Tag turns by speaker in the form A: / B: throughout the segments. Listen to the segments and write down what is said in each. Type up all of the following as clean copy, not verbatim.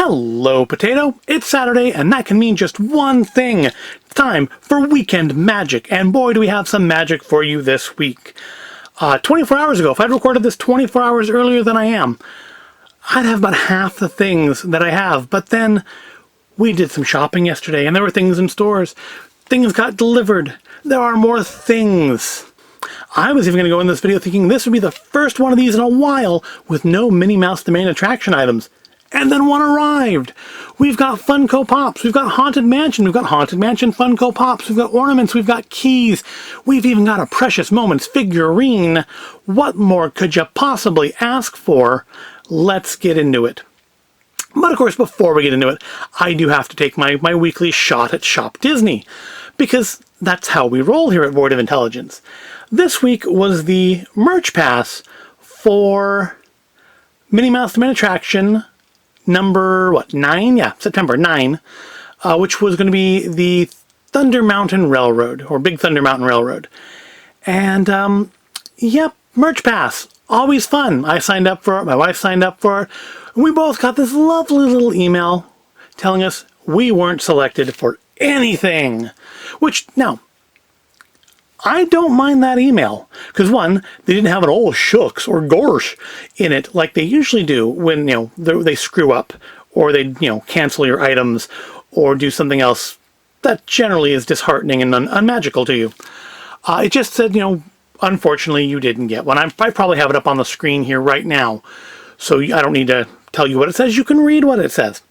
A: Hello, Potato. It's Saturday, and that can mean just one thing. It's time for weekend magic, and boy, do we have some magic for you this week. 24 hours ago, if I'd recorded this 24 hours earlier than I am, I'd have about half the things that I have. But then we did some shopping yesterday, and there were things in stores. Things got delivered. There are more things. I was even going to go in this video thinking this would be the first one of these in a while with no Minnie Mouse the Main Attraction items. And then one arrived. We've got Funko Pops. We've got Haunted Mansion. We've got Haunted Mansion Funko Pops. We've got ornaments. We've got keys. We've even got a Precious Moments figurine. What more could you possibly ask for? Let's get into it. But of course, before we get into it, I do have to take my weekly shot at Shop Disney, because that's how we roll here at Void of Intelligence. This week was the merch pass for Minnie Mouse the Main Attraction number, 9? Yeah, September 9, which was going to be the Thunder Mountain Railroad, or Big Thunder Mountain Railroad. And, yep, merch pass. Always fun. I signed up for it. My wife signed up for it. And we both got this lovely little email telling us we weren't selected for anything. Which, now, I don't mind that email. Because, one, they didn't have an "oh shucks" or "gorsh" in it like they usually do when, they screw up, or they, cancel your items, or do something else that generally is disheartening and unmagical to you. It just said, unfortunately, you didn't get one. I probably have it up on the screen here right now, so I don't need to tell you what it says. You can read what it says.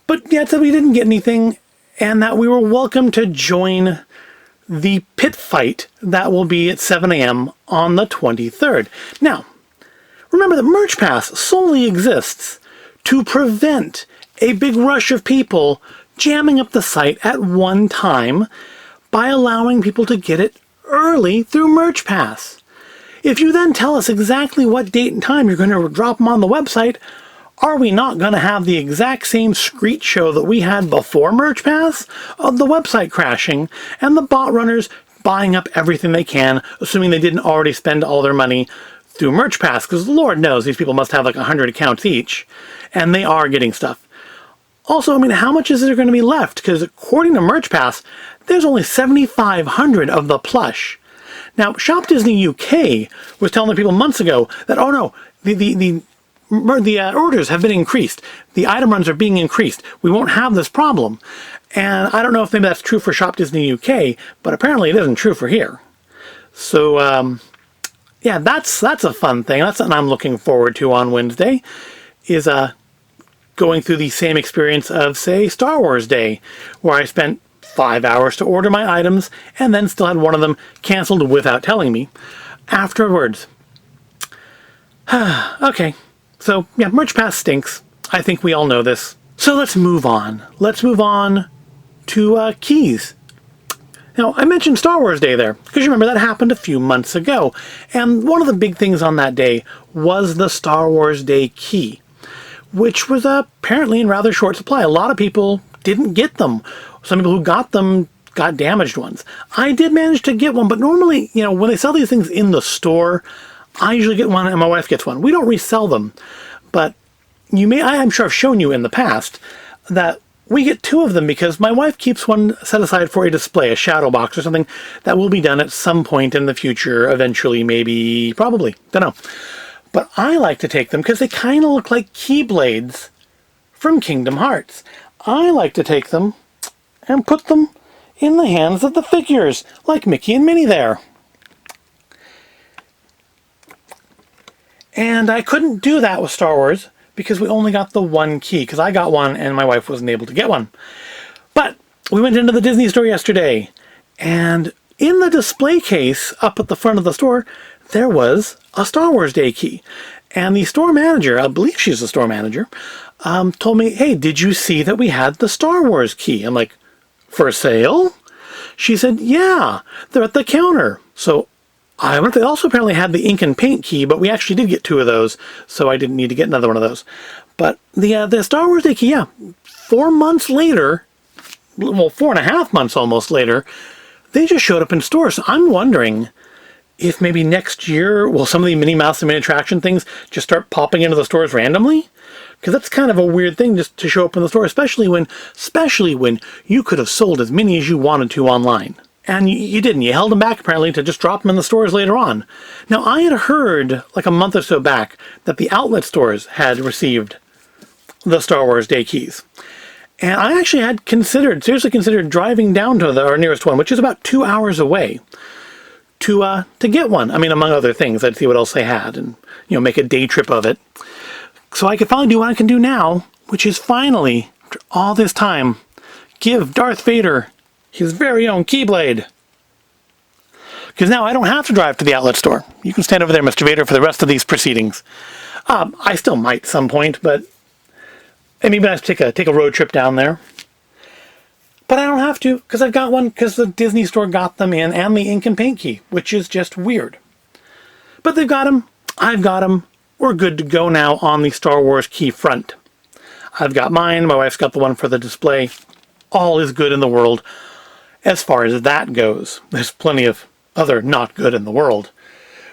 A: But yeah, it said we didn't get anything, and that we were welcome to join the pit fight that will be at 7 a.m. on the 23rd. Now, remember that Merch Pass solely exists to prevent a big rush of people jamming up the site at one time by allowing people to get it early through Merch Pass. If you then tell us exactly what date and time you're going to drop them on the website, are we not going to have the exact same screech show that we had before Merch Pass of the website crashing and the bot runners buying up everything they can, assuming they didn't already spend all their money through Merch Pass? Because Lord knows these people must have like 100 accounts each, and they are getting stuff. Also, how much is there going to be left? Because according to Merch Pass, there's only 7,500 of the plush. Now, Shop Disney UK was telling the people months ago that, oh no, the orders have been increased. The item runs are being increased. We won't have this problem. And I don't know if maybe that's true for Shop Disney UK, but apparently it isn't true for here. So, yeah, that's a fun thing. That's something I'm looking forward to on Wednesday, is going through the same experience of, say, Star Wars Day, where I spent 5 hours to order my items and then still had one of them canceled without telling me afterwards. Okay. So, yeah, Merch Pass stinks. I think we all know this. So let's move on. Let's move on to keys. Now, I mentioned Star Wars Day there, because you remember that happened a few months ago. And one of the big things on that day was the Star Wars Day key, which was apparently in rather short supply. A lot of people didn't get them. Some people who got them got damaged ones. I did manage to get one, but normally, when they sell these things in the store, I usually get one and my wife gets one. We don't resell them, but I'm sure I've shown you in the past that we get 2 of them because my wife keeps one set aside for a display, a shadow box or something that will be done at some point in the future, eventually, maybe, probably, don't know. But I like to take them because they kind of look like keyblades from Kingdom Hearts. I like to take them and put them in the hands of the figures, like Mickey and Minnie there. And I couldn't do that with Star Wars because we only got the one key, because I got one and my wife wasn't able to get one. But we went into the Disney store yesterday, and in the display case up at the front of the store, there was a Star Wars Day key. And the store manager, I believe she's the store manager, told me, hey, did you see that we had the Star Wars key? I'm like, for sale? She said, yeah, they're at the counter. So I went. They also apparently had the ink and paint key, but we actually did get 2 of those, so I didn't need to get another one of those. But the Star Wars Day key, yeah, 4 months later, well, 4.5 months almost later, they just showed up in stores. So I'm wondering if maybe next year, will some of the Minnie Mouse and Main Attraction things just start popping into the stores randomly? Because that's kind of a weird thing just to show up in the store, especially when you could have sold as many as you wanted to online. And you didn't. You held them back, apparently, to just drop them in the stores later on. Now, I had heard, like a month or so back, that the outlet stores had received the Star Wars Day keys. And I actually had seriously considered driving down to our nearest one, which is about 2 hours away, to get one. I mean, among other things, I'd see what else they had and, make a day trip of it. So I could finally do what I can do now, which is finally, after all this time, give Darth Vader his very own Keyblade. Because now I don't have to drive to the outlet store. You can stand over there, Mr. Vader, for the rest of these proceedings. I still might at some point, but maybe I have to take a road trip down there. But I don't have to, because I've got one, because the Disney store got them in, and the ink and paint key, which is just weird. But they've got them. I've got them. We're good to go now on the Star Wars key front. I've got mine. My wife's got the one for the display. All is good in the world. As far as that goes, there's plenty of other not good in the world,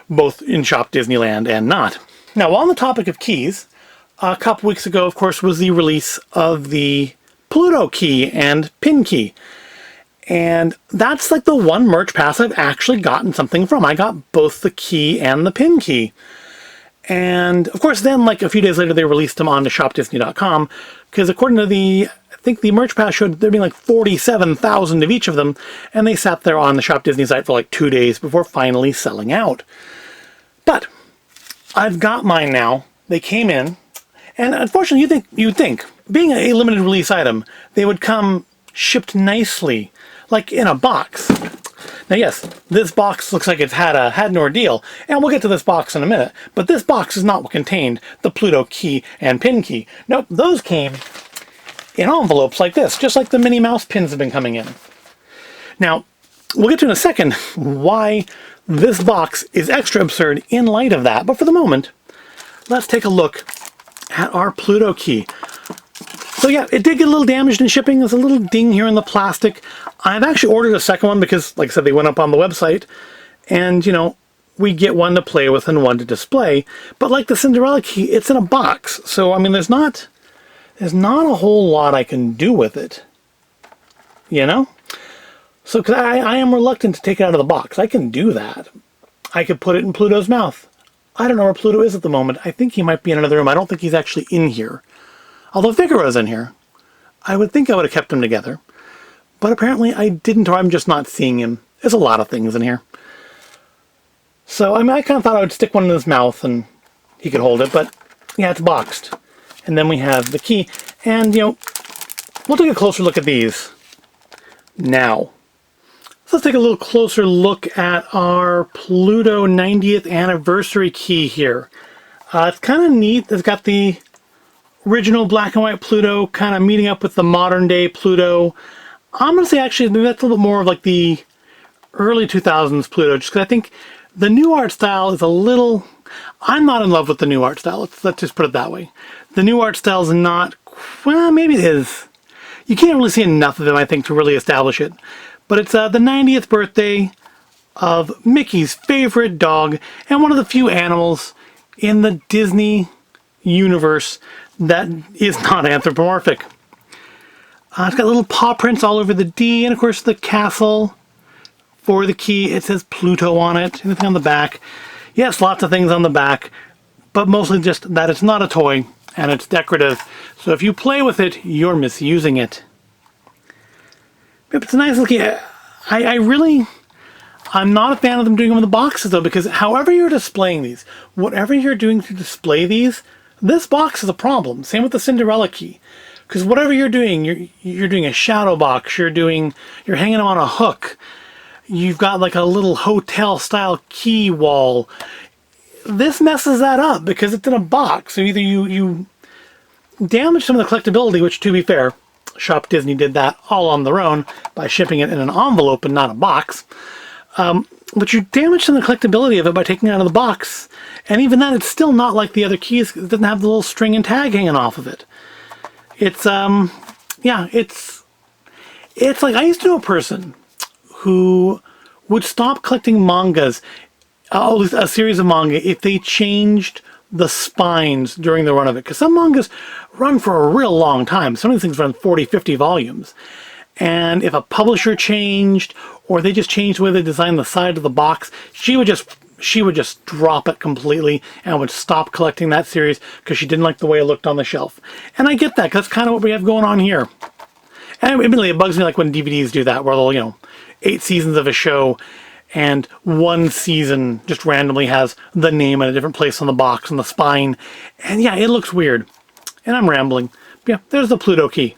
A: both in Shop Disneyland and not. Now, on the topic of keys, a couple weeks ago, of course, was the release of the Pluto key and pin key. And that's like the one merch pass I've actually gotten something from. I got both the key and the pin key. And, of course, then, like, a few days later, they released them onto shopdisney.com, because according to I think the merch pass showed there being like 47,000 of each of them, and they sat there on the Shop Disney site for like 2 days before finally selling out. But I've got mine now. They came in, and unfortunately, you'd think, being a limited release item, they would come shipped nicely, like in a box. Now, yes, this box looks like it's had an ordeal, and we'll get to this box in a minute, but this box is not what contained the Pluto key and pin key. Nope, those came in envelopes like this, just like the Minnie Mouse pins have been coming in. Now, we'll get to in a second why this box is extra absurd in light of that, but for the moment, let's take a look at our Pluto key. So yeah, it did get a little damaged in shipping. There's a little ding here in the plastic. I've actually ordered a second one because, like I said, they went up on the website, and, we get one to play with and one to display. But like the Cinderella key, it's in a box. So, I mean, there's not a whole lot I can do with it, So cause I am reluctant to take it out of the box. I can do that. I could put it in Pluto's mouth. I don't know where Pluto is at the moment. I think he might be in another room. I don't think he's actually in here. Although Figaro's in here. I would think I would have kept them together. But apparently I didn't, or I'm just not seeing him. There's a lot of things in here. So, I mean, I kind of thought I would stick one in his mouth and he could hold it, but yeah, it's boxed. And then we have the key. And, we'll take a closer look at these now. So let's take a little closer look at our Pluto 90th anniversary key here. It's kind of neat. It's got the original black and white Pluto kind of meeting up with the modern day Pluto. I'm going to say actually maybe that's a little bit more of like the early 2000s Pluto, just because I think the new art style is a little... I'm not in love with the new art style. Let's just put it that way. The new art style is not... Well, maybe it is. You can't really see enough of them, I think, to really establish it. But it's the 90th birthday of Mickey's favorite dog and one of the few animals in the Disney universe that is not anthropomorphic. It's got little paw prints all over the D, and of course the castle for the key. It says Pluto on it. Anything on the back? Yes, lots of things on the back, but mostly just that it's not a toy and it's decorative. So if you play with it, you're misusing it. Yep, it's a nice looking... I'm not a fan of them doing them in the boxes though, because however you're displaying these, whatever you're doing to display these, this box is a problem. Same with the Cinderella key. Because whatever you're doing a shadow box, you're hanging them on a hook. You've got like a little hotel style key wall. This messes that up because it's in a box. So either you damage some of the collectability, which to be fair, Shop Disney did that all on their own by shipping it in an envelope and not a box. But you damage some of the collectability of it by taking it out of the box. And even then, it's still not like the other keys. It doesn't have the little string and tag hanging off of it. It's like I used to know a person who would stop collecting mangas, a series of manga, if they changed the spines during the run of it, because some mangas run for a real long time. Some of these things run 40, 50 volumes. And if a publisher changed, or they just changed the way they designed the side of the box, she would just drop it completely and would stop collecting that series because she didn't like the way it looked on the shelf. And I get that, because that's kind of what we have going on here. And admittedly, it bugs me like when DVDs do that, where they'll, 8 seasons of a show, and one season just randomly has the name in a different place on the box, on the spine. And yeah, it looks weird. And I'm rambling. But yeah, there's the Pluto key.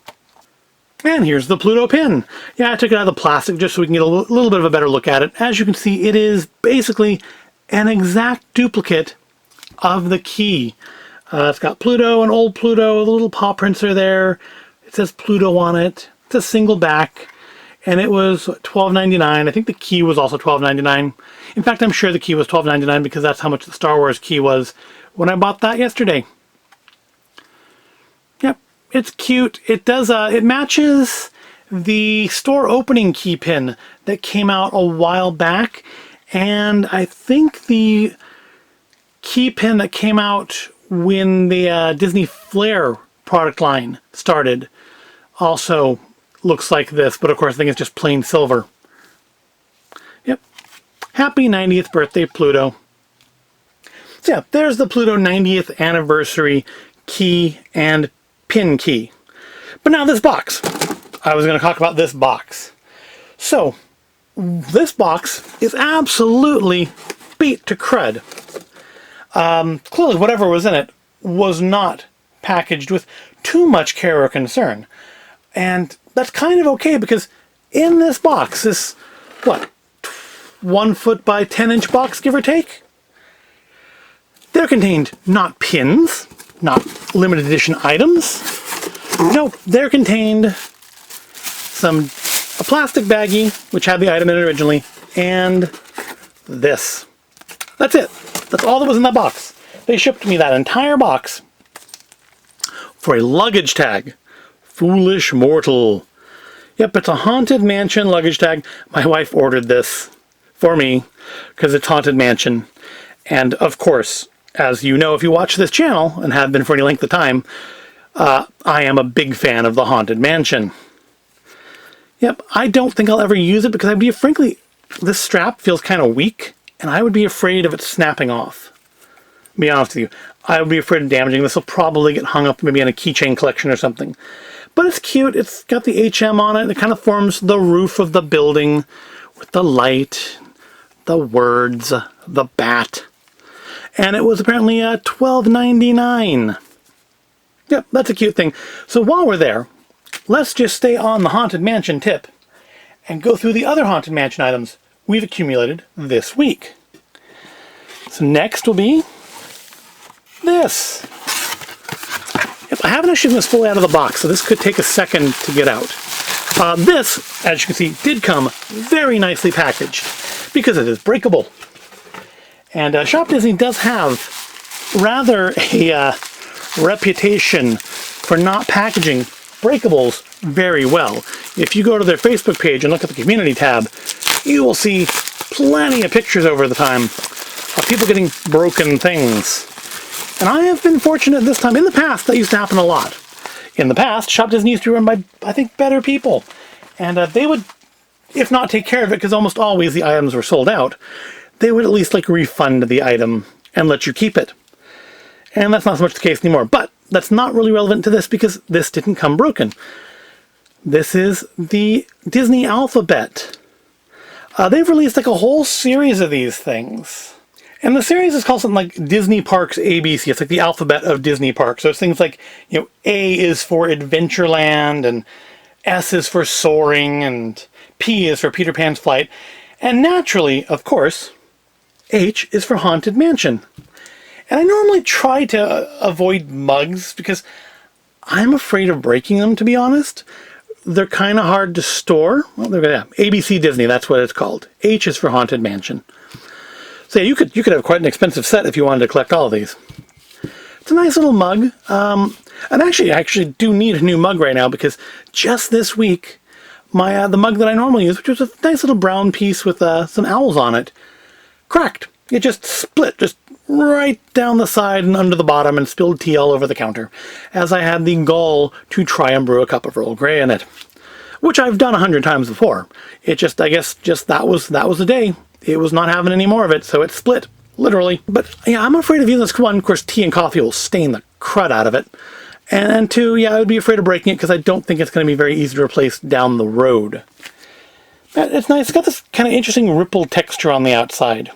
A: And here's the Pluto pin. Yeah, I took it out of the plastic just so we can get a little bit of a better look at it. As you can see, it is basically an exact duplicate of the key. It's got Pluto and old Pluto, the little paw prints are there. It says Pluto on it. It's a single back, and it was $12.99. I think the key was also $12.99. In fact, I'm sure the key was $12.99 because that's how much the Star Wars key was when I bought that yesterday. Yep, it's cute. It does. It matches the store opening key pin that came out a while back, and I think the key pin that came out when the Disney Flair product line started also looks like this, but of course I think it's just plain silver. Yep. Happy 90th birthday, Pluto. So yeah, there's the Pluto 90th anniversary key and pin key. But now this box. I was going to talk about this box. So, this box is absolutely beat to crud. Clearly, whatever was in it was not packaged with too much care or concern. And that's kind of okay, because in this box, this, 1 foot by 10-inch box, give or take? They're contained not pins, not limited edition items. No, they're contained a plastic baggie, which had the item in it originally, and this. That's it. That's all that was in that box. They shipped me that entire box for a luggage tag. Foolish mortal. Yep, it's a Haunted Mansion luggage tag. My wife ordered this for me because it's Haunted Mansion. And of course, as you know if you watch this channel, and have been for any length of time, I am a big fan of the Haunted Mansion. Yep, I don't think I'll ever use it because I'd be, frankly, this strap feels kind of weak, and I would be afraid of it snapping off. To be honest with you, I would be afraid of damaging. This will probably get hung up maybe in a keychain collection or something. But it's cute. It's got the HM on it. It kind of forms the roof of the building with the light, the words, the bat. And it was apparently $12.99. Yep, that's a cute thing. So while we're there, let's just stay on the Haunted Mansion tip and go through the other Haunted Mansion items we've accumulated this week. So next will be this. Yep, I haven't actually this fully out of the box, so this could take a second to get out. This, as you can see, did come very nicely packaged because it is breakable. And Shop Disney does have rather a reputation for not packaging breakables very well. If you go to their Facebook page and look at the community tab, you will see plenty of pictures over the time of people getting broken things. And I have been fortunate this time. In the past, that used to happen a lot. In the past, Shop Disney used to be run by, I think, better people. And they would, if not take care of it, because almost always the items were sold out, they would at least refund the item and let you keep it. And that's not so much the case anymore. But that's not really relevant to this because this didn't come broken. This is the Disney Alphabet. They've released a whole series of these things. And the series is called something like Disney Parks ABC. It's like the alphabet of Disney Parks. So it's things like, A is for Adventureland, and S is for Soaring, and P is for Peter Pan's Flight. And naturally, of course, H is for Haunted Mansion. And I normally try to avoid mugs because I'm afraid of breaking them, to be honest. They're kind of hard to store. Well, ABC Disney, that's what it's called. H is for Haunted Mansion. So yeah, you could have quite an expensive set if you wanted to collect all of these. It's a nice little mug. And I actually do need a new mug right now because just this week, the mug that I normally use, which was a nice little brown piece with some owls on it, cracked. It just split, just right down the side and under the bottom and spilled tea all over the counter, as I had the gall to try and brew a cup of Earl Grey in it. Which I've done 100 times before. It just, I guess, just that was the day. It was not having any more of it, so it split, literally. But yeah, I'm afraid of using this. One, of course, tea and coffee will stain the crud out of it. And two, yeah, I would be afraid of breaking it because I don't think it's going to be very easy to replace down the road. But it's nice. It's got this kind of interesting ripple texture on the outside.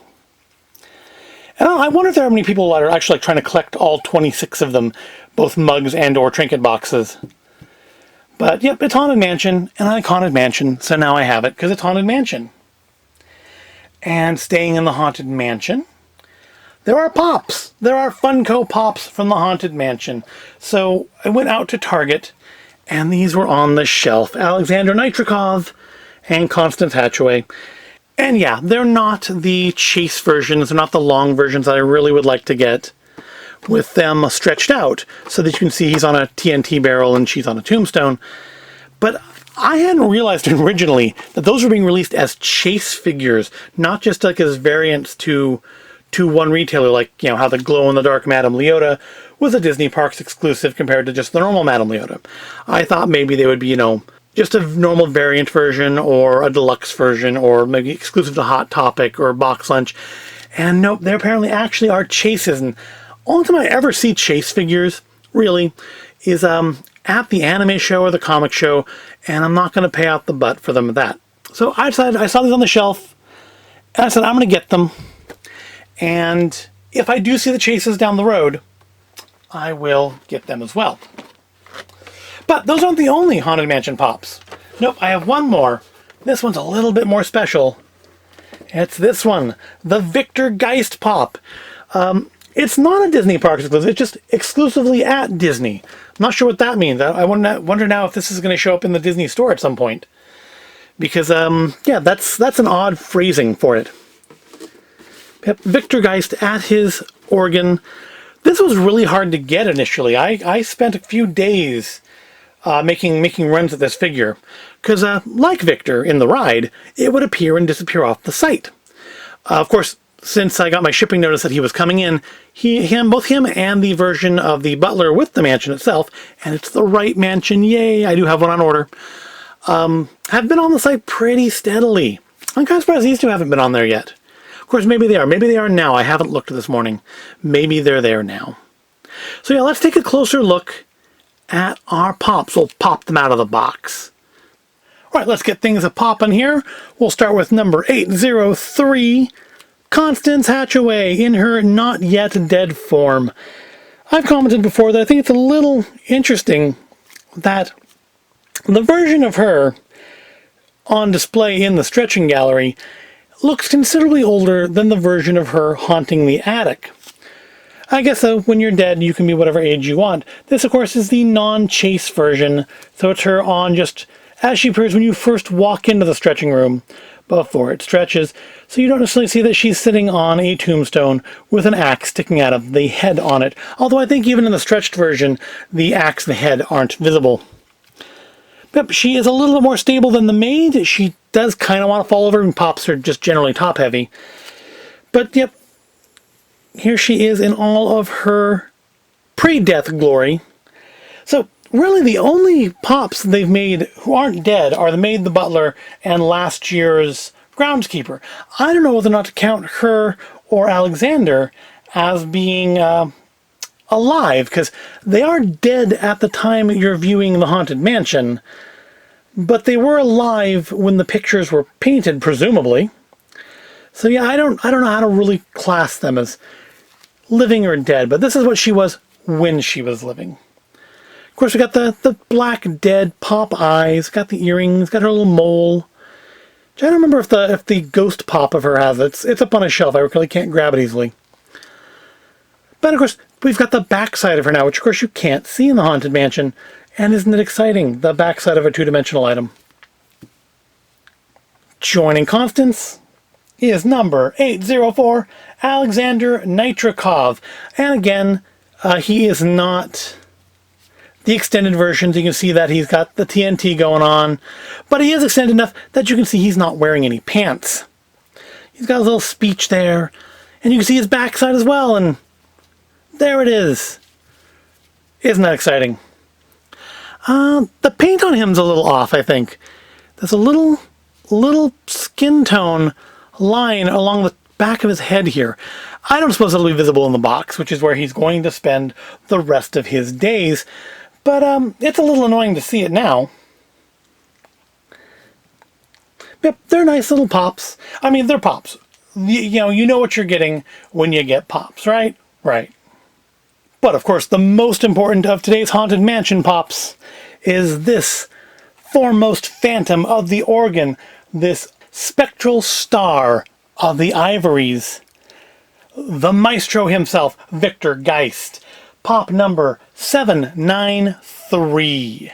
A: And I wonder if there are many people that are actually trying to collect all 26 of them, both mugs and or trinket boxes. But yep, it's Haunted Mansion, and I like Haunted Mansion, so now I have it because it's Haunted Mansion. And staying in the Haunted Mansion, there are Pops. There are Funko Pops from the Haunted Mansion. So I went out to Target, and these were on the shelf. Alexander Nitrikov and Constance Hatchaway. And yeah, they're not the chase versions, they're not the long versions that I really would like to get, with them stretched out so that you can see he's on a TNT barrel and she's on a tombstone. But I hadn't realized originally that those were being released as chase figures, not just like as variants to one retailer, like, you know, how the glow-in-the-dark Madame Leota was a Disney Parks exclusive compared to just the normal Madame Leota. I thought maybe they would be, you know, just a normal variant version or a deluxe version or maybe exclusive to Hot Topic or Box Lunch. And nope, they apparently actually are chases. And only time I ever see chase figures, really, is at the anime show or the comic show, and I'm not going to pay out the butt for them at that. So I decided, I saw these on the shelf, and I said, I'm going to get them. And if I do see the chases down the road, I will get them as well. But those aren't the only Haunted Mansion Pops. Nope, I have one more. This one's a little bit more special. It's this one, the Victor Geist Pop. It's not a Disney Parks exclusive, it's just exclusively at Disney. I'm not sure what that means. I wonder now if this is going to show up in the Disney store at some point. Because, yeah, that's an odd phrasing for it. Yep, Victor Geist at his organ. This was really hard to get initially. I spent a few days making runs at this figure. Because, like Victor in the ride, it would appear and disappear off the site. Of course, since I got my shipping notice that he was coming in, both him and the version of the butler with the mansion itself, and it's the right mansion, yay, I do have one on order, have been on the site pretty steadily. I'm kind of surprised these two haven't been on there yet. Of course, maybe they are. Maybe they are now. I haven't looked this morning. Maybe they're there now. So yeah, let's take a closer look at our Pops. We'll pop them out of the box. All right, let's get things a-poppin' here. We'll start with number 803, Constance Hatchaway in her not yet dead form. I've commented before that I think it's a little interesting that the version of her on display in the stretching gallery looks considerably older than the version of her haunting the attic. I guess though, when you're dead, you can be whatever age you want. This, of course, is the non-chase version, so it's her on just as she appears when you first walk into the stretching room before it stretches, so you don't necessarily see that she's sitting on a tombstone with an axe sticking out of the head on it. Although I think even in the stretched version, the axe and the head aren't visible. Yep, she is a little bit more stable than the maid. She does kind of want to fall over, and Pops are just generally top-heavy. But yep, here she is in all of her pre-death glory. So really the only Pops they've made who aren't dead are the maid, the butler, and last year's groundskeeper. I don't know whether or not to count her or Alexander as being alive, because they are dead at the time you're viewing the Haunted Mansion, but they were alive when the pictures were painted, presumably. So yeah, I don't know how to really class them as living or dead, but this is what she was when she was living. Of course, we got the black dead Pop eyes, got the earrings, got her little mole. I don't remember if the ghost Pop of her has it. It's up on a shelf. I really can't grab it easily. But of course, we've got the backside of her now, which of course you can't see in the Haunted Mansion. And isn't it exciting? The backside of a two-dimensional item. Joining Constance is number 804, Alexander Nitrikov. And again, he is not the extended version, so you can see that he's got the TNT going on. But he is extended enough that you can see he's not wearing any pants. He's got a little speech there. And you can see his backside as well, and there it is. Isn't that exciting? The paint on him's a little off, I think. There's a little skin tone line along the back of his head here. I don't suppose it'll be visible in the box, which is where he's going to spend the rest of his days. But it's a little annoying to see it now. Yep, they're nice little pops. I mean, they're pops. You know what you're getting when you get pops, right? Right. But of course, the most important of today's Haunted Mansion pops is this foremost phantom of the organ, this spectral star of the ivories, the maestro himself, Victor Geist, pop number 793.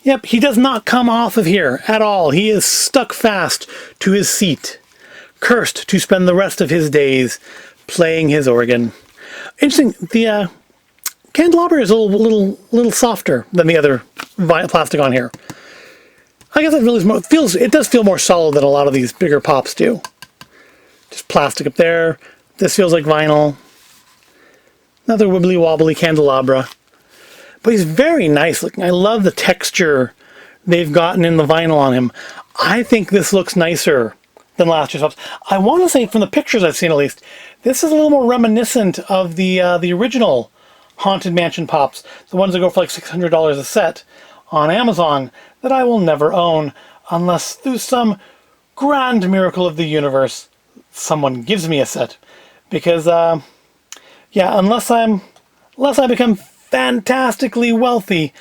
A: Yep, he does not come off of here at all. He is stuck fast to his seat, cursed to spend the rest of his days playing his organ. Interesting, the candelabra is a little softer than the other plastic on here. I guess it really it does feel more solid than a lot of these bigger pops do. Just plastic up there. This feels like vinyl. Another wibbly wobbly candelabra. But he's very nice looking. I love the texture they've gotten in the vinyl on him. I think this looks nicer than last year's pops. I want to say, from the pictures I've seen at least, this is a little more reminiscent of the original Haunted Mansion pops, the ones that go for like $600 a set on Amazon, that I will never own unless through some grand miracle of the universe someone gives me a set. Because yeah, unless I become fantastically wealthy,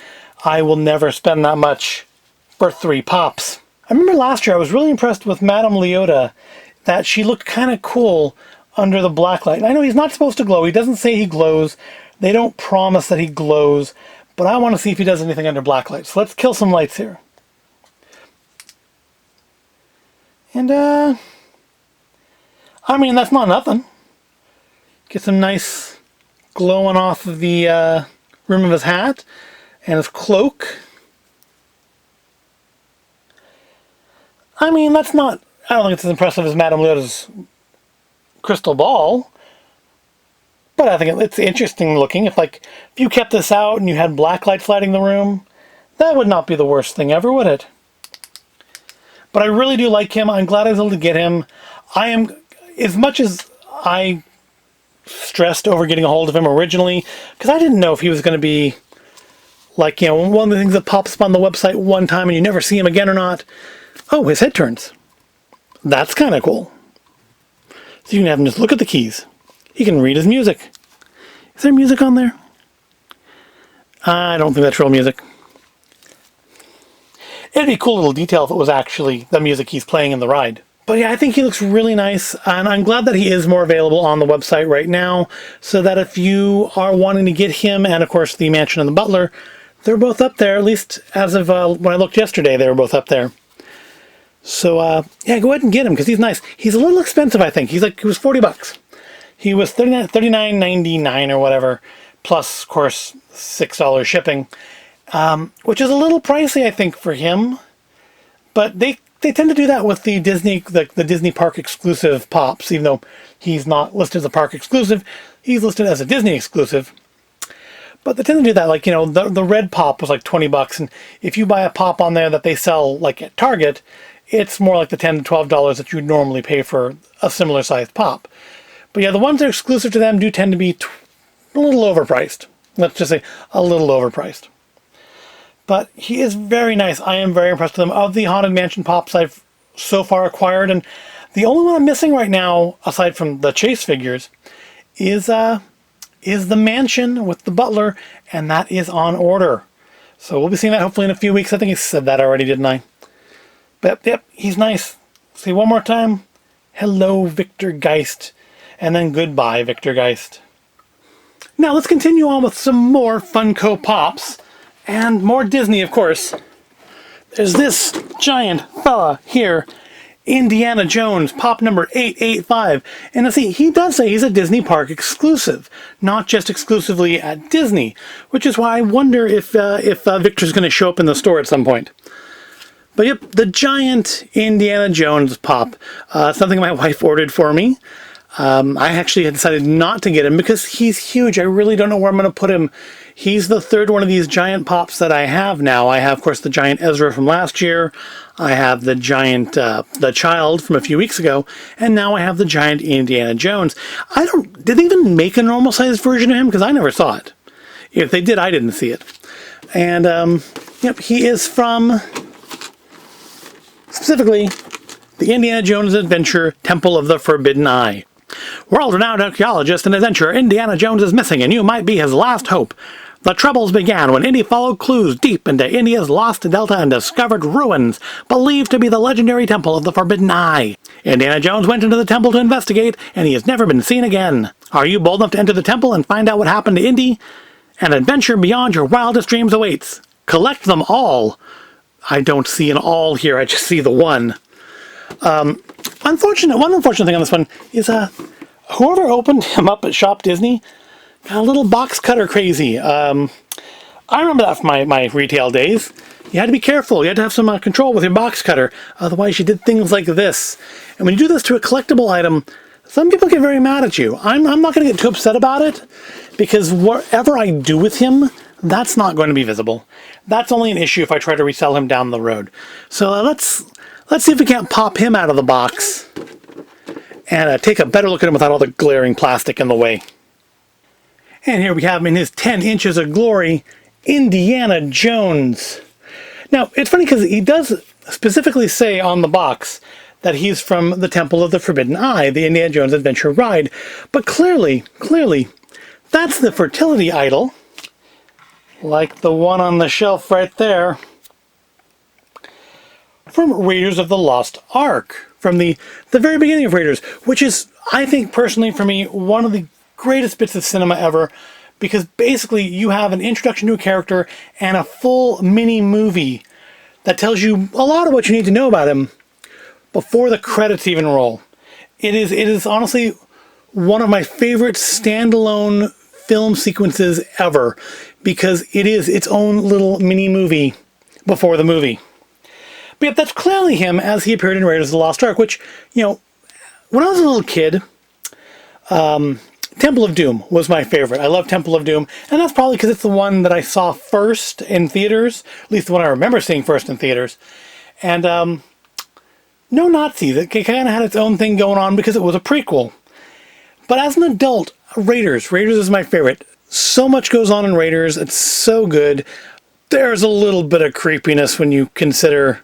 A: I will never spend that much for 3 pops. I remember last year I was really impressed with Madame Leota, that she looked kind of cool under the black light. I know he's not supposed to glow. He doesn't say he glows. They don't promise that he glows, but I want to see if he does anything under black light. So let's kill some lights here. And I mean, that's not nothing. Get some nice glowing off of the rim of his hat and his cloak. I mean, that's not, I don't think it's as impressive as Madame Leota's crystal ball, but I think it's interesting looking. If you kept this out and you had black light flooding the room, that would not be the worst thing ever, would it? But I really do like him. I'm glad I was able to get him. I am, as much as I stressed over getting a hold of him originally, because I didn't know if he was going to be like, one of the things that pops up on the website one time and you never see him again or not. Oh, his head turns. That's kind of cool. So you can have him just look at the keys. He can read his music. Is there music on there? I don't think that's real music. It'd be a cool little detail if it was actually the music he's playing in the ride. But yeah, I think he looks really nice, and I'm glad that he is more available on the website right now, so that if you are wanting to get him, and of course the Mansion and the Butler, they're both up there, at least as of when I looked yesterday, they were both up there. So yeah, go ahead and get him, because he's nice. He's a little expensive, I think. He was 40 bucks. He was $39.99 or whatever, plus, of course, $6 shipping, which is a little pricey, I think, for him. But they tend to do that with the Disney park exclusive pops, even though he's not listed as a park exclusive. He's listed as a Disney exclusive. But they tend to do that, like, the red pop was like 20 bucks, and if you buy a pop on there that they sell like at Target, it's more like the $10 to $12 that you would normally pay for a similar sized pop. But yeah, the ones that are exclusive to them do tend to be a little overpriced. Let's just say a little overpriced. But he is very nice. I am very impressed with him. Of the Haunted Mansion pops I've so far acquired, and the only one I'm missing right now, aside from the Chase figures, is the Mansion with the Butler, and that is on order. So we'll be seeing that hopefully in a few weeks. I think he said that already, didn't I? But yep, he's nice. See one more time. Hello, Victor Geist. And then goodbye, Victor Geist. Now let's continue on with some more Funko Pops. And more Disney, of course. There's this giant fella here, Indiana Jones, pop number 885. And let's see, he does say he's a Disney park exclusive, not just exclusively at Disney, which is why I wonder if Victor's going to show up in the store at some point. But yep, the giant Indiana Jones pop. Something my wife ordered for me. I actually had decided not to get him because he's huge. I really don't know where I'm going to put him. He's the third one of these giant pops that I have now. I have, of course, the giant Ezra from last year. I have the giant, the child from a few weeks ago. And now I have the giant Indiana Jones. Did they even make a normal sized version of him? Because I never saw it. If they did, I didn't see it. And, yep, he is from, specifically, the Indiana Jones Adventure Temple of the Forbidden Eye. World-renowned archaeologist and adventurer Indiana Jones is missing, and you might be his last hope. The troubles began when Indy followed clues deep into India's lost delta and discovered ruins, believed to be the legendary Temple of the Forbidden Eye. Indiana Jones went into the temple to investigate, and he has never been seen again. Are you bold enough to enter the temple and find out what happened to Indy? An adventure beyond your wildest dreams awaits. Collect them all. I don't see an all here, I just see the one. One unfortunate thing on this one is whoever opened him up at Shop Disney got a little box cutter crazy. I remember that from my retail days. You had to be careful. You had to have some control with your box cutter. Otherwise, you did things like this. And when you do this to a collectible item, some people get very mad at you. I'm not going to get too upset about it because whatever I do with him, that's not going to be visible. That's only an issue if I try to resell him down the road. So let's see if we can't pop him out of the box and take a better look at him without all the glaring plastic in the way. And here we have him in his 10 inches of glory, Indiana Jones. Now, it's funny because he does specifically say on the box that he's from the Temple of the Forbidden Eye, the Indiana Jones Adventure Ride. But clearly, that's the fertility idol, like the one on the shelf right there, from Raiders of the Lost Ark, from the very beginning of Raiders, which is, I think personally for me, one of the greatest bits of cinema ever, because basically you have an introduction to a character and a full mini movie that tells you a lot of what you need to know about him before the credits even roll. It is honestly one of my favorite standalone film sequences ever, because it is its own little mini movie before the movie. But yep, that's clearly him as he appeared in Raiders of the Lost Ark, which, you know, when I was a little kid, Temple of Doom was my favorite. I love Temple of Doom, and that's probably because it's the one that I saw first in theaters, at least the one I remember seeing first in theaters. And no Nazis. It kind of had its own thing going on because it was a prequel. But as an adult, Raiders is my favorite. So much goes on in Raiders. It's so good. There's a little bit of creepiness when you consider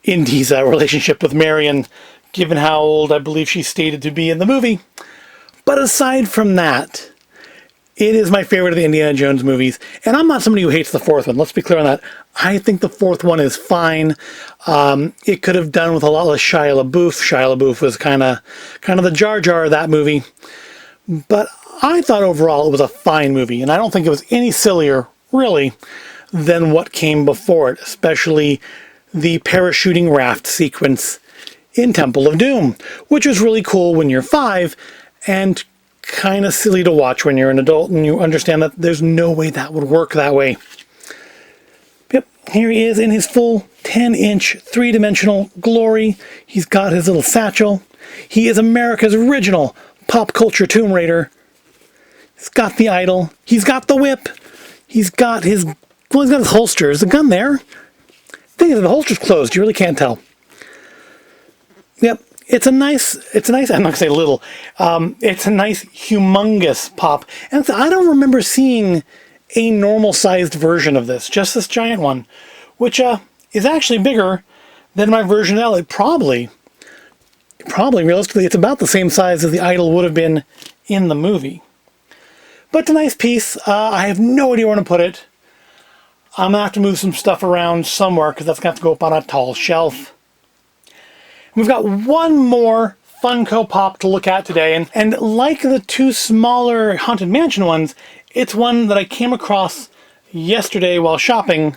A: Indy's relationship with Marion, given how old I believe she's stated to be in the movie. But aside from that, it is my favorite of the Indiana Jones movies. And I'm not somebody who hates the fourth one. Let's be clear on that. I think the fourth one is fine. It could have done with a lot less Shia LaBeouf. Shia LaBeouf was kind of the Jar Jar of that movie. But I thought overall it was a fine movie. And I don't think it was any sillier, really, than what came before it. Especially the parachuting raft sequence in Temple of Doom, which was really cool when you're 5 and kind of silly to watch when you're an adult and you understand that there's no way that would work that way. Yep, here he is in his full 10-inch three-dimensional glory. He's got his little satchel. He is America's original pop culture Tomb Raider. He's got the idol. He's got the whip. He's got his holster. Is the gun there? The thing is, the holster's closed. You really can't tell. Yep. It's a nice, I'm not going to say little, it's a nice humongous pop. And I don't remember seeing a normal-sized version of this, just this giant one, which is actually bigger than my version L. It probably, realistically, it's about the same size as the idol would have been in the movie. But it's a nice piece. I have no idea where to put it. I'm going to have to move some stuff around somewhere, because that's going to have to go up on a tall shelf. We've got one more Funko Pop to look at today, and like the two smaller Haunted Mansion ones, it's one that I came across yesterday while shopping.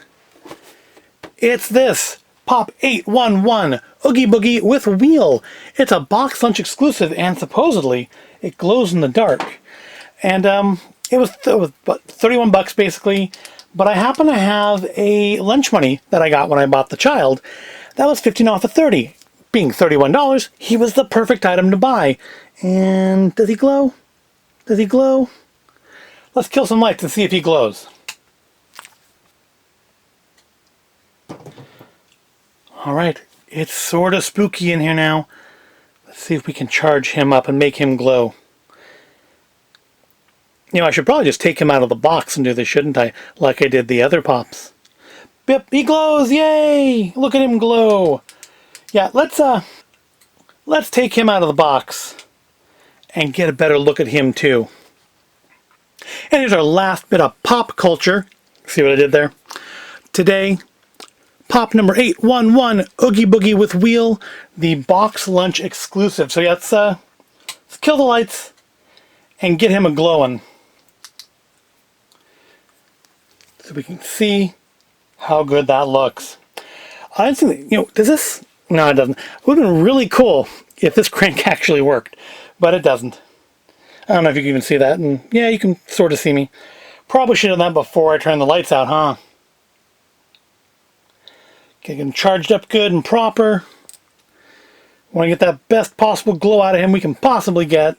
A: It's this Pop 811 Oogie Boogie with wheel. It's a box lunch exclusive, and supposedly it glows in the dark. And it was about 31 bucks basically, but I happen to have a lunch money that I got when I bought the child That was 15 off of 30. Being $31, he was the perfect item to buy. And does he glow? Does he glow? Let's kill some lights and see if he glows. Alright, it's sort of spooky in here now. Let's see if we can charge him up and make him glow. You know, I should probably just take him out of the box and do this, shouldn't I? Like I did the other pops. Bip, he glows! Yay! Look at him glow! Yeah, let's take him out of the box and get a better look at him too. And here's our last bit of pop culture. See what I did there? Today, pop number 811, Oogie Boogie with Wheel, the box lunch exclusive. So yeah, let's kill the lights and get him a glowing. So we can see how good that looks. I think, you know, does this? No, it doesn't. It would have been really cool if this crank actually worked, but it doesn't. I don't know if you can even see that, and yeah, you can sort of see me. Probably should have done that before I turned the lights out, huh? Get him charged up good and proper. Want to get that best possible glow out of him we can possibly get.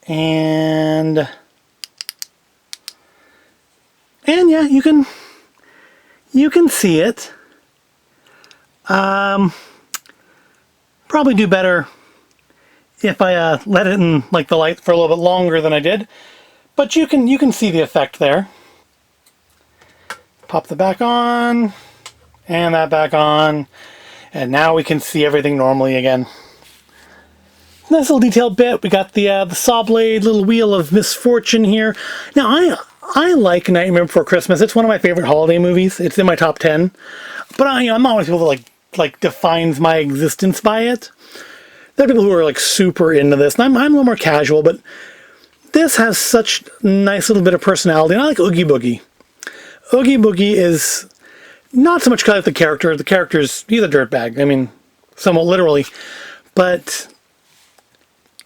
A: And yeah, you can see it. Probably do better if I let it in like the light for a little bit longer than I did, but you can see the effect there. Pop the back on, and that back on, and now we can see everything normally again. Nice little detailed bit. We got the saw blade, little wheel of misfortune here. Now I like Nightmare Before Christmas. It's one of my favorite holiday movies. It's in my top 10. But I'm not one of the people that like defines my existence by it. There are people who are like super into this, and I'm a little more casual, but this has such nice little bit of personality. And I like Oogie Boogie. Oogie Boogie is not so much because of the character. The character's, he's a dirtbag. I mean, somewhat literally. But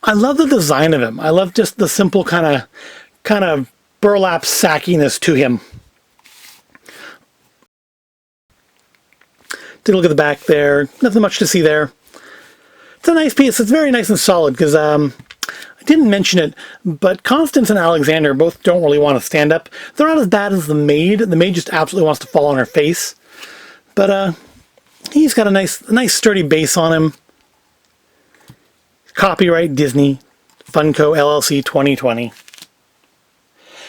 A: I love the design of him. I love just the simple kind of burlap sackiness to him. Did a look at the back there. Nothing much to see there. It's a nice piece. It's very nice and solid because I didn't mention it, but Constance and Alexander both don't really want to stand up. They're not as bad as the maid. The maid just absolutely wants to fall on her face. But he's got a nice sturdy base on him. Copyright Disney, Funko LLC 2020.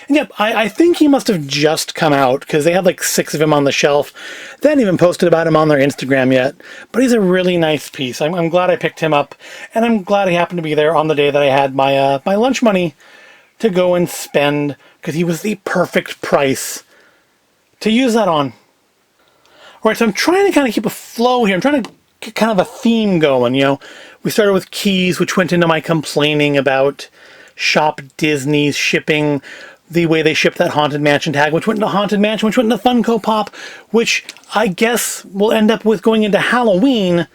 A: And yep, I think he must have just come out because they had like 6 of him on the shelf. They hadn't even posted about him on their Instagram yet. But he's a really nice piece. I'm glad I picked him up, and I'm glad he happened to be there on the day that I had my my lunch money to go and spend, because he was the perfect price to use that on. All right, so I'm trying to kind of keep a flow here. I'm trying to get kind of a theme going, you know. We started with keys, which went into my complaining about Shop Disney's shipping, the way they shipped that Haunted Mansion tag, which went into Haunted Mansion, which went into Funko Pop, which I guess will end up with going into Halloween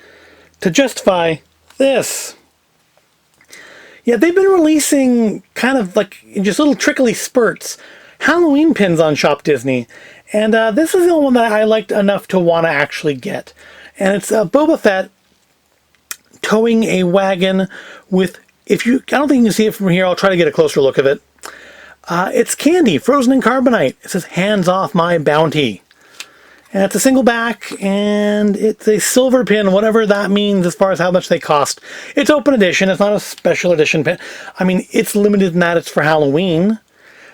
A: to justify this. Yeah, they've been releasing kind of like just little trickly spurts Halloween pins on Shop Disney, and this is the only one that I liked enough to want to actually get. And it's Boba Fett towing a wagon with, I don't think you can see it from here, I'll try to get a closer look of it. It's candy, frozen in carbonite. It says, "Hands off my bounty." And it's a single back, and it's a silver pin, whatever that means as far as how much they cost. It's open edition, it's not a special edition pin. I mean, it's limited in that it's for Halloween.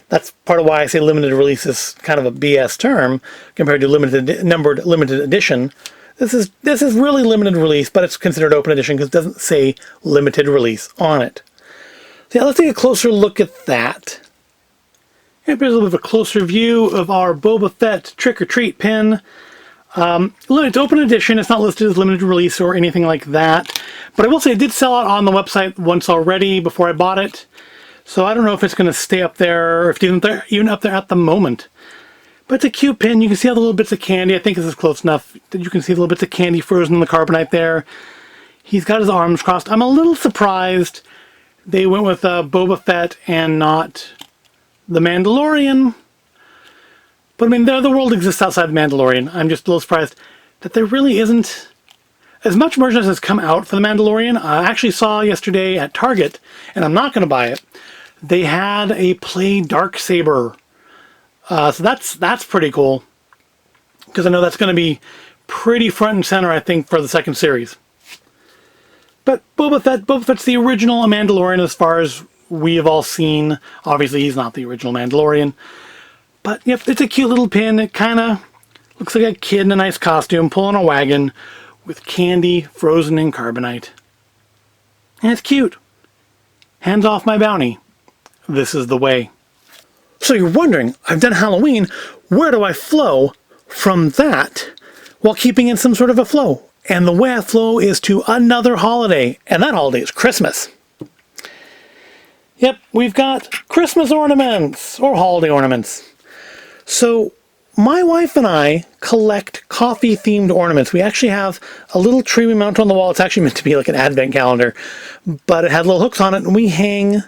A: That's part of why I say limited release is kind of a BS term compared to numbered limited edition. This is really limited release, but it's considered open edition because it doesn't say limited release on it. So yeah, let's take a closer look at that. Here's a little bit of a closer view of our Boba Fett Trick or Treat pin. It's open edition. It's not listed as limited release or anything like that. But I will say it did sell out on the website once already before I bought it. So I don't know if it's going to stay up there or if it's even up there at the moment. But it's a cute pin. You can see all the little bits of candy. I think this is close enough that you can see the little bits of candy frozen in the carbonite there. He's got his arms crossed. I'm a little surprised they went with Boba Fett and not The Mandalorian. But I mean, the world exists outside the Mandalorian. I'm just a little surprised that there really isn't as much merchandise has come out for the Mandalorian. I actually saw yesterday at Target, and I'm not going to buy it. They had a play Darksaber. So that's pretty cool. Because I know that's going to be pretty front and center, I think, for the second series. But Boba Fett's the original Mandalorian as far as we have all seen. Obviously, he's not the original Mandalorian. But yep, it's a cute little pin. It kind of looks like a kid in a nice costume pulling a wagon with candy frozen in carbonite. And it's cute. Hands off my bounty. This is the way. So you're wondering, I've done Halloween, where do I flow from that while keeping in some sort of a flow? And the way I flow is to another holiday, and that holiday is Christmas. Yep, we've got Christmas ornaments, or holiday ornaments. So, my wife and I collect coffee-themed ornaments. We actually have a little tree we mount on the wall. It's actually meant to be like an advent calendar, but it had little hooks on it, and we hang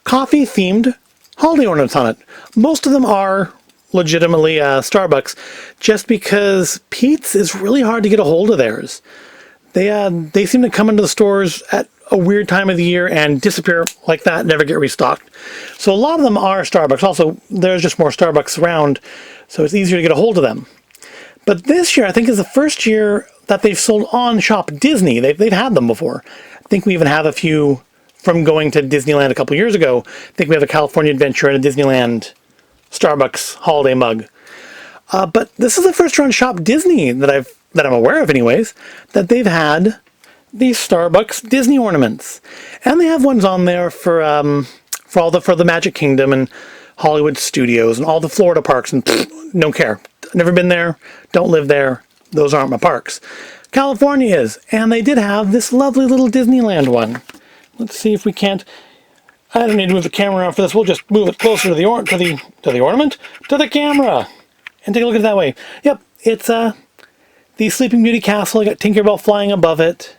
A: coffee-themed holiday ornaments on it. Most of them are legitimately Starbucks, just because Pete's is really hard to get a hold of theirs. They seem to come into the stores at a weird time of the year and disappear like that, never get restocked. So a lot of them are Starbucks. Also, there's just more Starbucks around, so it's easier to get a hold of them. But this year, I think, is the first year that they've sold on Shop Disney. They've had them before. I think we even have a few from going to Disneyland a couple years ago. I think we have a California Adventure and a Disneyland Starbucks holiday mug. But this is the first year on Shop Disney that I'm aware of, anyways, that they've had these Starbucks Disney ornaments, and they have ones on there for the Magic Kingdom and Hollywood Studios and all the Florida parks. And don't care. Never been there. Don't live there. Those aren't my parks. California is, and they did have this lovely little Disneyland one. Let's see if we can't. I don't need to move the camera around for this. We'll just move it closer to the ornament, to the camera, and take a look at it that way. Yep, it's the Sleeping Beauty castle. I got Tinkerbell flying above it,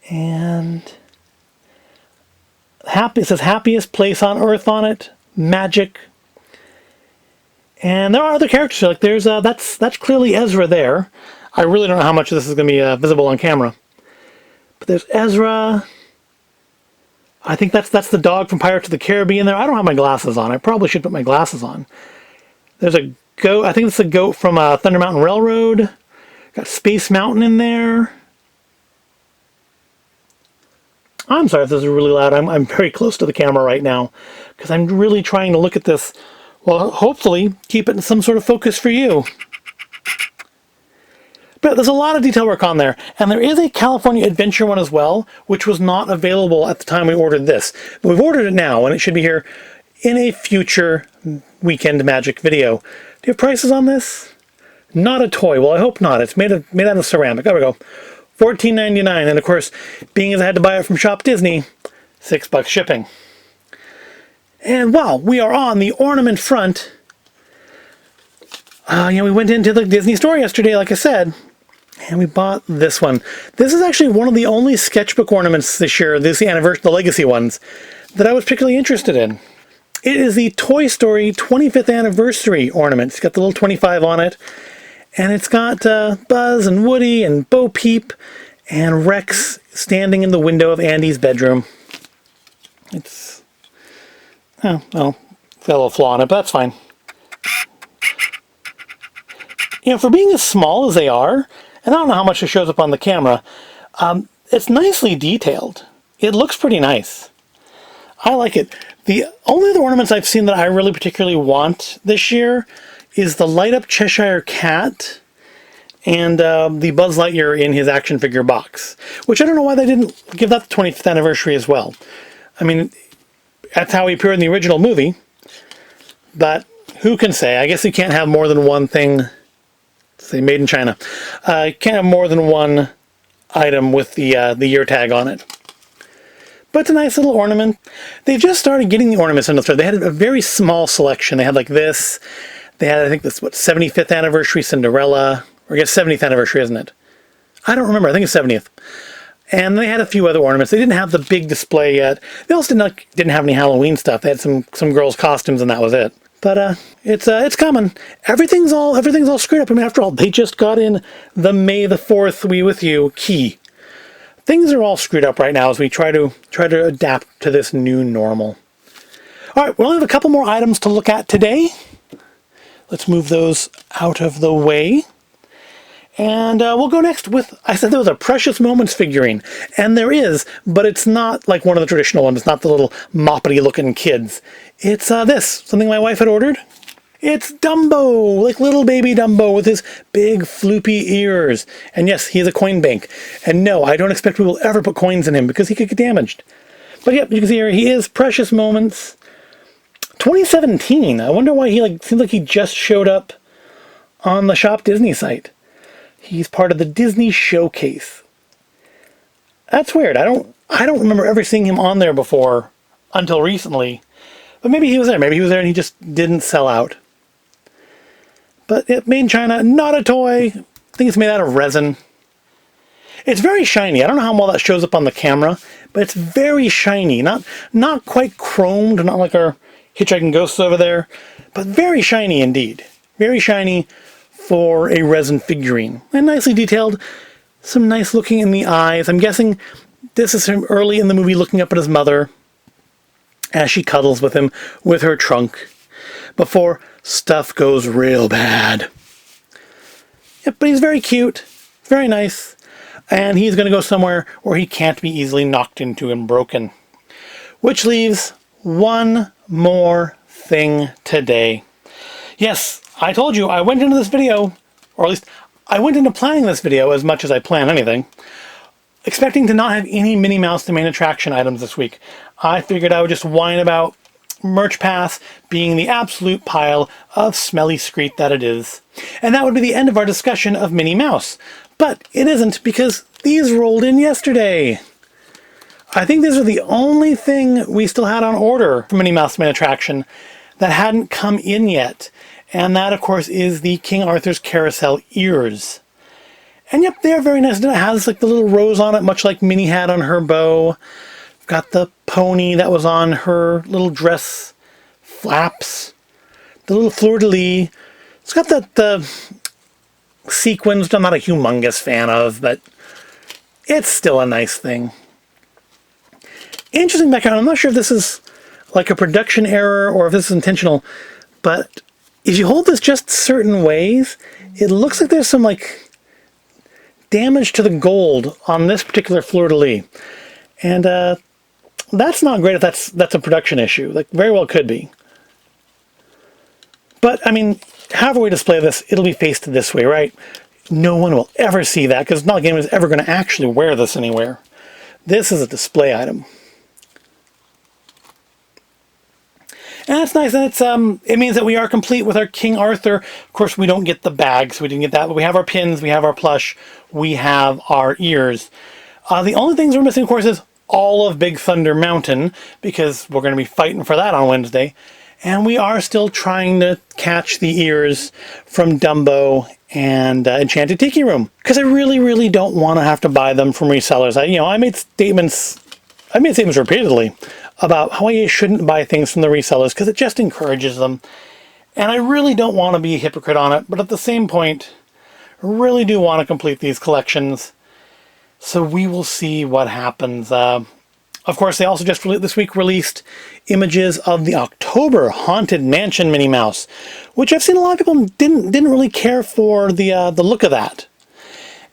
A: and it says happiest place on earth on it. Magic. And there are other characters. Like there's that's clearly Ezra there. I really don't know how much of this is going to be visible on camera, but there's Ezra. I think that's the dog from Pirates of the Caribbean there. I don't have my glasses on. I probably should put my glasses on. There's a goat. I think it's the goat from Thunder Mountain Railroad. Got Space Mountain in there. I'm sorry if this is really loud. I'm very close to the camera right now because I'm really trying to look at this. Well, hopefully keep it in some sort of focus for you. But there's a lot of detail work on there, and there is a California Adventure one as well, which was not available at the time we ordered this. But we've ordered it now, and it should be here in a future Weekend Magic video. Do you have prices on this? Not a toy. Well, I hope not. It's made out of ceramic. There we go. $14.99, and of course, being as I had to buy it from Shop Disney, $6 shipping. And while we are on the ornament front, we went into the Disney store yesterday, like I said, and we bought this one. This is actually one of the only sketchbook ornaments this year, the legacy ones, that I was particularly interested in. It is the Toy Story 25th Anniversary ornament. It's got the little 25 on it, and it's got Buzz and Woody and Bo Peep and Rex standing in the window of Andy's bedroom. It's got a little flaw in it, but that's fine. For being as small as they are, and I don't know how much it shows up on the camera, it's nicely detailed. It looks pretty nice. I like it. The only other ornaments I've seen that I really particularly want this year is the light-up Cheshire Cat and the Buzz Lightyear in his action figure box, which I don't know why they didn't give that the 25th anniversary as well. I mean, that's how he appeared in the original movie, but who can say? I guess you can't have more than one thing. Say made in China. You can't have more than one item with the year tag on it. But it's a nice little ornament. They've just started getting the ornaments in the store. They had a very small selection. They had like this. They had, I think, this 75th anniversary Cinderella, or I guess 70th anniversary, isn't it? I don't remember. I think it's 70th. And they had a few other ornaments. They didn't have the big display yet. They also didn't have any Halloween stuff. They had some girls' costumes, and that was it. But it's coming. Everything's all screwed up. I mean, after all, they just got in the May the 4th We With You key. Things are all screwed up right now as we try to adapt to this new normal. All right, we only have a couple more items to look at today. Let's move those out of the way. And we'll go next with, I said there was a Precious Moments figurine. And there is, but it's not like one of the traditional ones. It's not the little moppety-looking kids. It's this, something my wife had ordered. It's Dumbo, like little baby Dumbo with his big floopy ears. And yes, he has a coin bank. And no, I don't expect we will ever put coins in him because he could get damaged. But yep, you can see here, he is Precious Moments 2017. I wonder why he seems like he just showed up on the Shop Disney site. He's part of the Disney Showcase. That's weird. I don't remember ever seeing him on there before until recently. But maybe he was there. Maybe he was there and he just didn't sell out. But made in China, not a toy. I think it's made out of resin. It's very shiny. I don't know how well that shows up on the camera, but it's very shiny. Not quite chromed, not like our Hitchhiking Ghosts over there, but very shiny indeed. Very shiny for a resin figurine. And nicely detailed. Some nice looking in the eyes. I'm guessing this is him early in the movie looking up at his mother as she cuddles with him with her trunk before stuff goes real bad. Yep, but he's very cute, very nice, and he's going to go somewhere where he can't be easily knocked into and broken. Which leaves one more thing today. Yes, I told you I went into this video, or at least I went into planning this video as much as I plan anything, expecting to not have any Minnie Mouse the Main Attraction items this week. I figured I would just whine about Merch Pass being the absolute pile of smelly screet that it is. And that would be the end of our discussion of Minnie Mouse. But it isn't, because these rolled in yesterday. I think these are the only thing we still had on order for Minnie Mouse the Main Attraction that hadn't come in yet. And that, of course, is the King Arthur's Carousel ears. And yep, they're very nice. It has like the little rose on it, much like Minnie had on her bow. Got the pony that was on her little dress flaps. The little fleur-de-lis. It's got the sequins, which I'm not a humongous fan of, but it's still a nice thing. Interesting background. I'm not sure if this is like a production error or if this is intentional, but if you hold this just certain ways, it looks like there's some like damage to the gold on this particular fleur-de-lis. And that's not great if that's a production issue. Like, very well could be. But, I mean, however we display this, it'll be faced this way, right? No one will ever see that, because not a game is ever going to actually wear this anywhere. This is a display item. And that's nice, and it means that we are complete with our King Arthur. Of course, we don't get the bag, so we didn't get that, but we have our pins, we have our plush, we have our ears. The only things we're missing, of course, is all of Big Thunder Mountain, because we're going to be fighting for that on Wednesday. And we are still trying to catch the ears from Dumbo and Enchanted Tiki Room, because I really, really don't want to have to buy them from resellers. I made statements repeatedly about how I shouldn't buy things from the resellers because it just encourages them. And I really don't want to be a hypocrite on it, but at the same point, I really do want to complete these collections. So we will see what happens. Of course, they also just this week released images of the October Haunted Mansion Minnie Mouse, which I've seen a lot of people didn't really care for the look of that.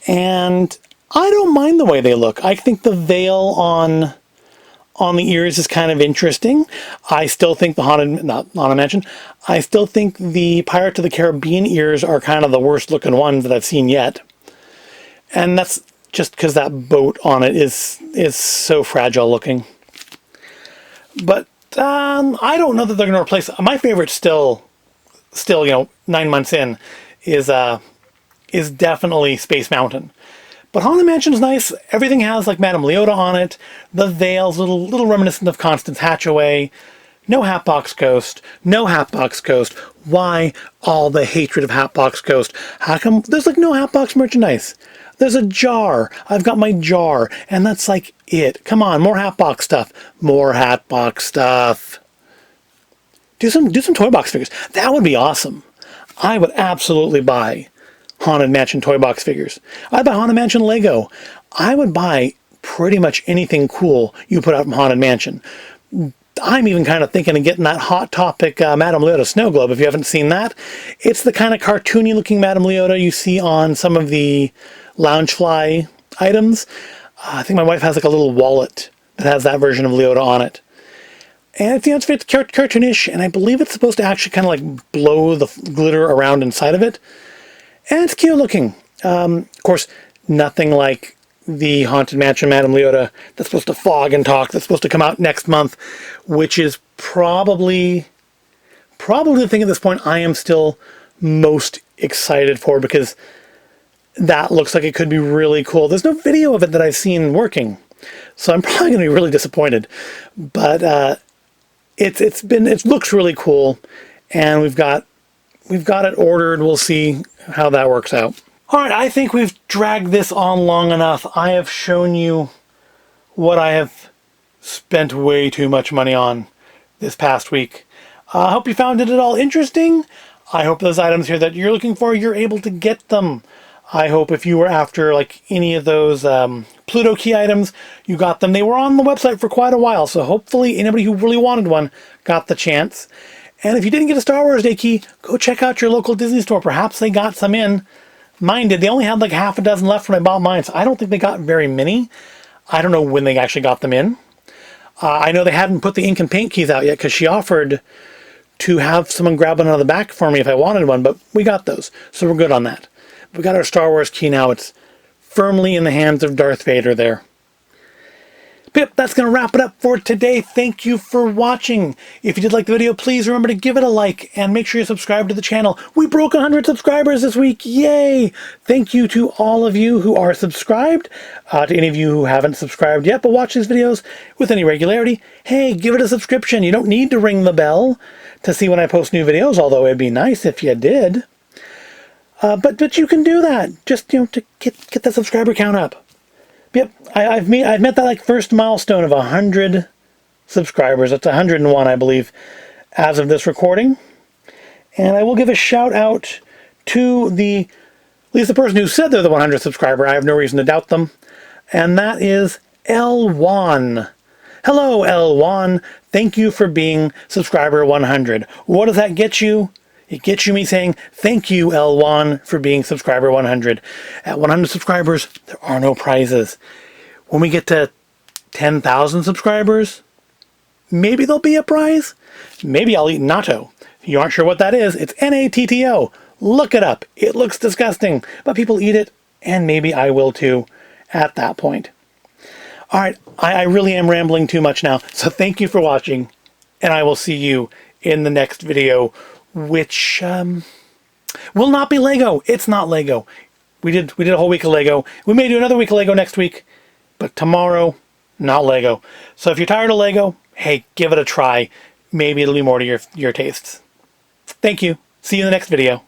A: And I don't mind the way they look. I think the veil on the ears is kind of interesting. I still think the Haunted Mansion. I still think the Pirates of the Caribbean ears are kind of the worst looking ones that I've seen yet. And that's just because that boat on it is so fragile looking. But I don't know that they're going to replace. My favorite still 9 months in is definitely Space Mountain. But Haunted Mansion's nice. Everything has like Madame Leota on it. The veil's little reminiscent of Constance Hatchaway. No Hatbox Ghost. No Hatbox Ghost. Why all the hatred of Hatbox Ghost? How come there's like no Hatbox merchandise? There's a jar. I've got my jar, and that's like it. Come on, more Hatbox stuff. More Hatbox stuff. Do some toy box figures. That would be awesome. I would absolutely buy Haunted Mansion toy box figures. I'd buy Haunted Mansion Lego. I would buy pretty much anything cool you put out from Haunted Mansion. I'm even kind of thinking of getting that Hot Topic Madame Leota snow globe, if you haven't seen that. It's the kind of cartoony looking Madame Leota you see on some of the Loungefly items. I think my wife has like a little wallet that has that version of Leota on it. And it's cartoonish, and I believe it's supposed to actually kind of like blow the glitter around inside of it. And it's cute looking. Of course, nothing like the Haunted Mansion Madame Leota that's supposed to fog and talk, that's supposed to come out next month, which is probably the thing at this point I am still most excited for, because that looks like it could be really cool. There's no video of it that I've seen working, so I'm probably going to be really disappointed. But it looks really cool, and we've got it ordered. We'll see how that works out. All right, I think we've dragged this on long enough. I have shown you what I have spent way too much money on this past week. I hope you found it at all interesting. I hope those items here that you're looking for, you're able to get them. I hope if you were after like any of those Pluto key items, you got them. They were on the website for quite a while, so hopefully anybody who really wanted one got the chance. And if you didn't get a Star Wars Day key, go check out your local Disney store. Perhaps they got some in. Mine did. They only had like half a dozen left when I bought mine, so I don't think they got very many. I don't know when they actually got them in. I know they hadn't put the ink and paint keys out yet, because she offered to have someone grab one out of the back for me if I wanted one, but we got those, so we're good on that. We got our Star Wars key now. It's firmly in the hands of Darth Vader there. But that's going to wrap it up for today. Thank you for watching. If you did like the video, please remember to give it a like and make sure you subscribe to the channel. We broke 100 subscribers this week. Yay! Thank you to all of you who are subscribed. To any of you who haven't subscribed yet but watch these videos with any regularity, hey, give it a subscription. You don't need to ring the bell to see when I post new videos, although it'd be nice if you did. But you can do that. Just, to get that subscriber count up. Yep, I've met that like first milestone of 100 subscribers. That's 101, I believe, as of this recording. And I will give a shout out to at least the person who said they're the 100th subscriber. I have no reason to doubt them. And that is L1. Hello, L1. Thank you for being subscriber 100. What does that get you? It gets you me saying, thank you, L1, for being subscriber 100. At 100 subscribers, there are no prizes. When we get to 10,000 subscribers, maybe there'll be a prize. Maybe I'll eat natto. If you aren't sure what that is, it's N-A-T-T-O. Look it up. It looks disgusting, but people eat it, and maybe I will too at that point. All right, I really am rambling too much now, so thank you for watching, and I will see you in the next video, which will not be Lego. It's not Lego. We did a whole week of Lego. We may do another week of Lego next week, but tomorrow, not Lego. So if you're tired of Lego, hey, give it a try. Maybe it'll be more to your tastes. Thank you. See you in the next video.